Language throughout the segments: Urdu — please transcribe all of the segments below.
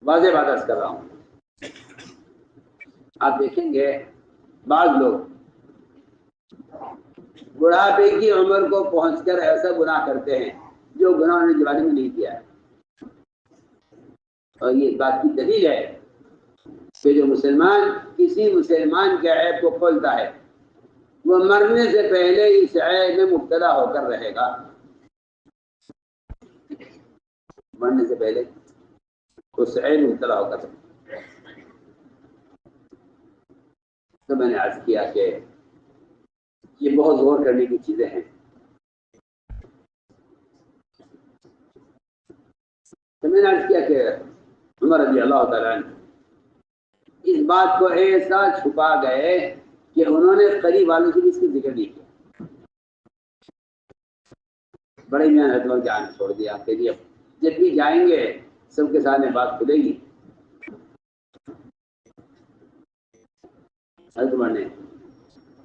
واضح بات عرض کر رہا ہوں. آپ دیکھیں گے بعض لوگ بڑھاپے کی عمر کو پہنچ کر ایسا گناہ کرتے ہیں جو گناہ انہوں نے جوانی میں نہیں کیا ہے. اور یہ بات کی دلیل ہے کہ جو مسلمان کسی مسلمان کے عیب کو کھولتا ہے وہ مرنے سے پہلے اس عیب میں مبتلا ہو کر رہے گا. مرنے سے پہلے اس عیب میں مبتلا ہو کر. تو میں نے عرض کیا کہ یہ بہت غور کرنے کی چیزیں ہیں. تو میں نے عرض کیا کہ عمر رضی اللہ تعالیٰ عنہ اس بات کو ایسا چھپا گئے کہ انہوں نے قریب والوں سے بھی اس کی ذکر نہیں کیا. بڑے میاں حضرت جان چھوڑ دیا کہ جب بھی جائیں گے سب کے سامنے بات کھلے گی. حضرت عمر نے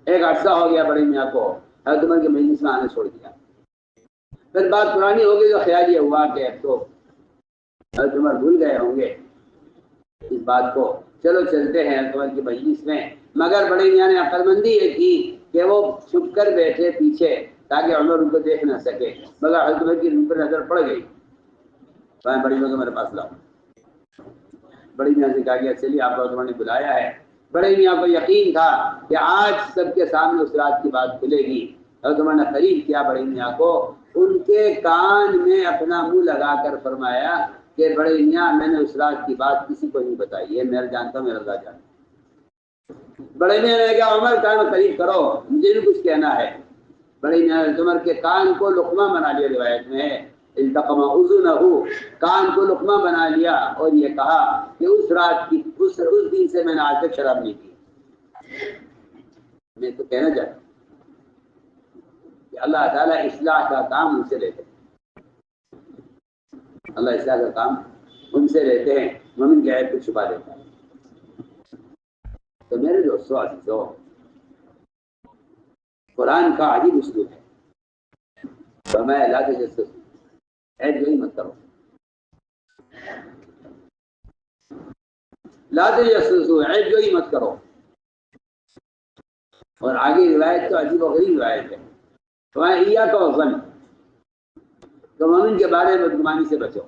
ایک عرصہ ہو گیا بڑے میاں کو حضرت عمر کے مجلس میں آنے چھوڑ دیا. پھر بات پرانی ہو گئی تو خیال یہ ہوا کہ اب تو حضرت عمر بھول گئے ہوں گے اس بات کو, چلو چلتے ہیں حضرت عمر کی مجلس میں. مگر بڑے میاں نے عقل مندی یہ کی کہ وہ چھپ کر بیٹھے پیچھے تاکہ عمر ان کو دیکھ نہ سکے. مگر حضرت عمر کی ان پر نظر پڑ گئی. بڑی میاں کو میرے پاس لاؤ. بڑی میاں سے کہا گیا چلیے آپ کو نے بلایا ہے. بڑے میاں کو یقین تھا کہ آج سب کے سامنے اس رات کی بات کھلے گی. حضرت عمر نے قریب کیا بڑے میاں کو, ان کے کان میں اپنا منہ لگا کر فرمایا کہ بڑے میاں میں نے اس رات کی بات کسی کو نہیں بتائی ہے, میں جانتا ہوں میرا اللہ جانتا. بڑے میاں نے کہا عمر کان قریب کرو مجھے بھی کچھ کہنا ہے. بڑے میاں نے عمر کے کان کو لقمہ بنا لیا. روایت میں ہے التقم اذنہ, کان کو لقمہ بنا لیا اور یہ کہا کہ اس رات کی اس دن سے میں نے آج تک شراب نہیں پی. میں تو کہنا چاہتا ہوں کہ اللہ تعالیٰ اصلاح کا کام ان سے لیتے ہیں. اللہ اصلاح کا کام ان سے لیتے ہیں, مومن کے عیب کو چھپا دیتا ہے. تو میرے دوستو عزیزو, قرآن کا عجیب اسلوب ہے. فرمایا لا تجسسوا, عیب جوئی مت کرو. لا تجسسوا, عیب جوئی مت کرو. اور آگے روایت تو عجیب و غریب روایت ہے. فرمایا ایاک والظن, تو مومن کے بارے میں بدگمانی سے بچو.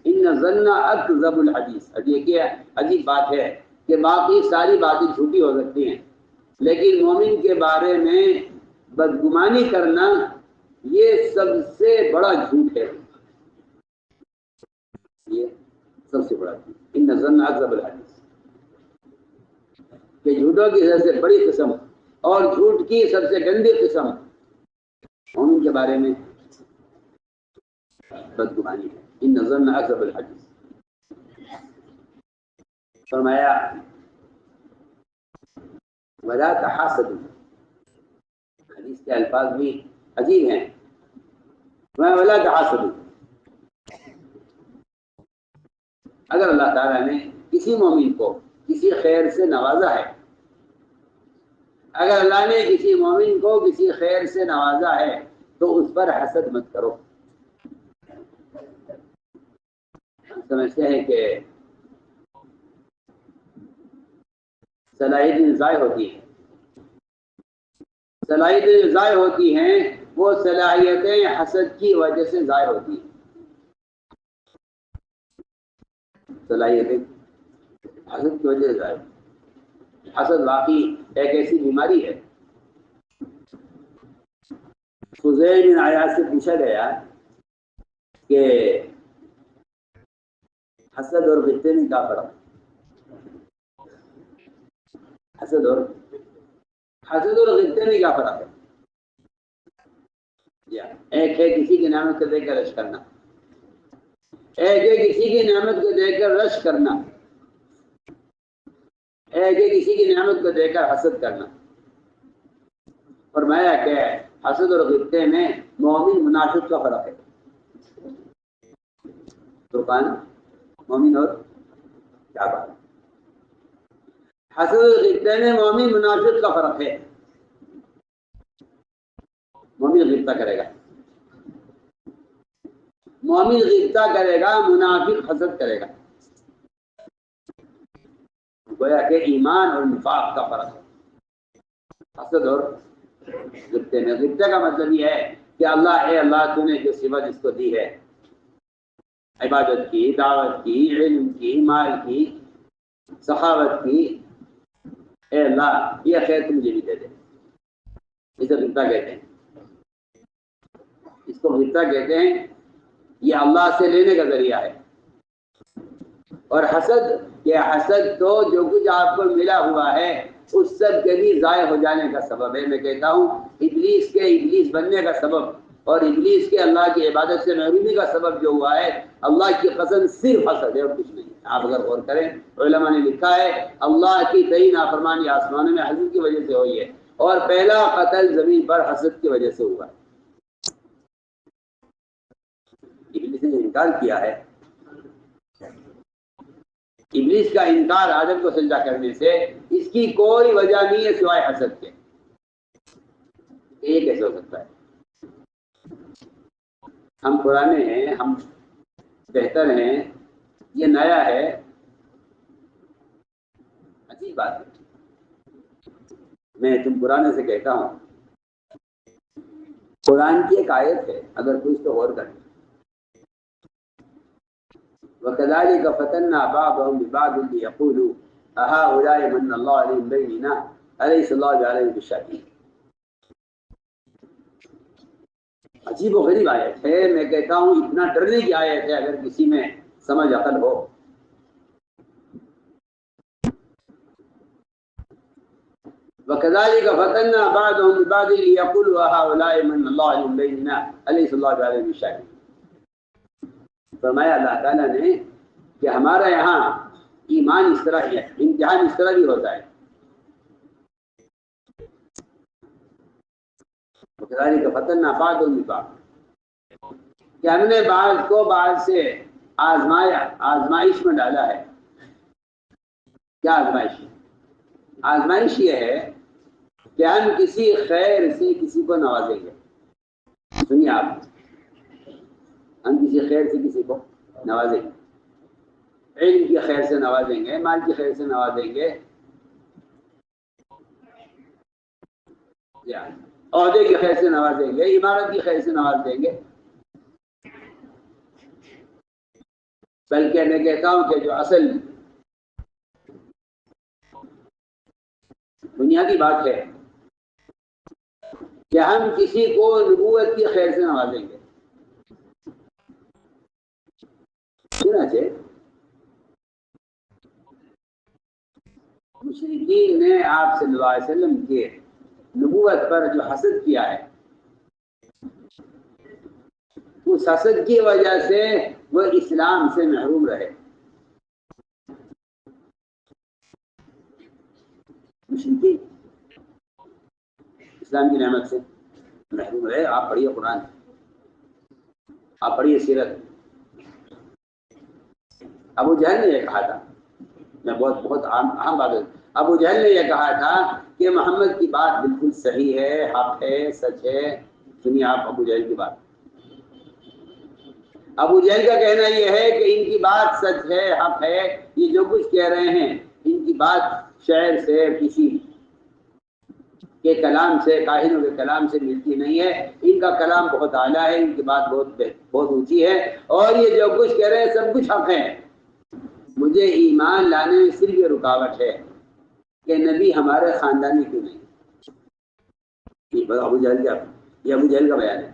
ان الظن اکذب الحدیث. یہ عجیب بات ہے کہ باقی ساری باتیں جھوٹی ہو سکتی ہیں لیکن مومن کے بارے میں بدگمانی کرنا یہ سب سے بڑا جھوٹ ہے. یہ سب سے بڑا جھوٹ. ان الظن اکذب الحدیث, کہ جھوٹوں کی سب سے بڑی قسم اور جھوٹ کی سب سے گندی قسم مومن کے بارے میں بدگمانی ہے. ان الظن اکذب الحدیث. فرمایا ولا تحاسدوا, حدیث کے الفاظ بھی عجیب ہیں. ولا تحاسدوا, اگر اللہ تعالیٰ نے کسی مومن کو کسی خیر سے نوازا ہے, اگر اللہ نے کسی مومن کو کسی خیر سے نوازا ہے تو اس پر حسد مت کرو. سمجھتے ہیں کہ صلاحیتیں ضائع ہوتی ہیں. صلاحیتیں ضائع ہوتی ہیں, وہ صلاحیتیں حسد کی وجہ سے ضائع ہوتی ہیں. صلاحیتیں حسد کی وجہ سے ضائع. حسد واقعی ایک ایسی بیماری ہے. فضیل بن عیاض سے پوچھا گیا کہ حسد اور غصے میں کیا فرق؟ حسد اور غصے میں کیا فرق ہے؟ ایک ہے کسی کی نعمت کو دیکھ کر رش کرنا, ایک ہے کسی کی نعمت کو دیکھ کر رش کرنا, ایک ہے کسی کی نعمت کو دیکھ کر حسد کرنا. فرمایا کہ حسد اور غصے میں مومن منافق کا فرق ہے. فرقان مومن اور کیا بات. حسد اور غصے میں مومن منافق کا فرق ہے. مومن غصہ کرے گا, مومن غصہ کرے گا, منافق حسد کرے گا. گویا کہ ایمان اور نفاق کا فرق ہے حسد اور غبطے میں. غبطے کا مطلب یہ ہے کہ اللہ تو نے جو صفت اس کو دی ہے عبادت کی، دعوت کی، علم کی، مال کی، سخاوت کی، اے اللہ یہ خیر تم مجھے بھی دے دے. اسے غبطہ کہتے ہیں. اس کو غبطہ کہتے ہیں. یہ اللہ سے لینے کا ذریعہ ہے. اور حسد، یہ حسد تو جو کچھ آپ کو ملا ہوا ہے اس سب کے بھی ضائع ہو جانے کا سبب ہے. میں کہتا ہوں ابلیس بننے کا سبب اور ابلیس کے اللہ کی عبادت سے محرومی کا سبب جو ہوا ہے اللہ کی قسم صرف حسد ہے اور کچھ نہیں. آپ اگر غور کریں علماء نے لکھا ہے اللہ کی کئی نافرمانی آسمانوں میں حسد کی وجہ سے ہوئی ہے اور پہلا قتل زمین پر حسد کی وجہ سے ہوا ہے. ابلیس نے انکار کیا ہے. ابلیس کا انکار آدم کو سجدہ کرنے سے اس کی کوئی وجہ نہیں ہے سوائے حسد کے. یہ کیسے ہو سکتا ہے؟ ہم پرانے ہیں، ہم بہتر ہیں، یہ نیا ہے. عجیب بات ہے. میں تم پرانے سے کہتا ہوں قرآن کی ایک آیت ہے، اگر کوئی اس کو غور کرے وَكَذَلِكَ فَتَنَّا بَعْضَهُمْ بِبَعْضٍ لِيَقُولُوا أَهَٰؤُلَاءِ مَنَّ اللَّهُ عَلَيْهِم بَيْنِنَا أَلَيْسَ اللَّهُ بِعَلِيمٍ بِالشَّاكِرِينَ. عجیب و غریب آیت ہے. میں کہتا ہوں اتنا ڈرنے کی آیت ہے اگر کسی میں سمجھ عقل ہو. وَكَذَلِكَ فَتَنَّا بَعْضَهُمْ بِبَعْضٍ لِيَقُولُوا أَهَٰؤُلَاءِ مَنَّ اللَّهُ عَلَيْهِم بَيْنِنَا أَلَيْسَ اللَّهُ بِعَلِيمٍ بِالشَّاكِرِينَ. فرمایا اللہ تعالیٰ نے کہ ہمارا یہاں ایمان اس طرح ہے، امتحان اس طرح بھی ہوتا ہے. وَكَذَلِكَ فَتَنَّا بَعْضَهُمْ بِبَعْضٍ کہ ہم نے بعض کو بعض سے آزمائش میں ڈالا ہے. کیا آزمائش ہے؟ آزمائش یہ ہے کہ ہم کسی خیر سے کسی کو نوازیں گے. سنیے آپ، ہم کسی خیر سے کسی کو نوازیں گے. علم کی خیر سے نوازیں گے، مال کی خیر سے نوازیں گے، عہدے کی خیر سے نوازیں گے، عمارت کی خیر سے نواز دیں گے. بلکہ میں کہتا ہوں کہ جو اصل بنیادی بات ہے کہ ہم کسی کو نبوت کی خیر سے نوازیں گے. چنانچہ مشرکین نے آپ صلی اللہ علیہ وسلم کے نبوت پر جو حسد کیا ہے اس حسد کی وجہ سے وہ اسلام سے محروم رہے. مشرکین اسلام کی نعمت سے محروم رہے. آپ پڑھیے قرآن، آپ پڑھیے سیرت. ابو جہل نے یہ کہا تھا، میں بہت اہم بات ہے، ابو جہل نے یہ کہا تھا کہ محمد کی بات بالکل صحیح ہے، حق ہے، سچ ہے. سنیے آپ ابو جہل کی بات. ابو جہل کا کہنا یہ ہے کہ ان کی بات سچ ہے، حق ہے. یہ جو کچھ کہہ رہے ہیں ان کی بات شاعر سے، کسی کے کلام سے، کاہنوں کے کلام سے ملتی نہیں ہے. ان کا کلام بہت اعلیٰ ہے، ان کی بات بہت اونچی ہے اور یہ جو کچھ کہہ رہے ہیں سب کچھ حق ہے. مجھے ایمان لانے میں صرف یہ رکاوٹ ہے کہ نبی ہمارے خاندانی کیوں نہیں. یہ ابو جہل کا بیان ہے.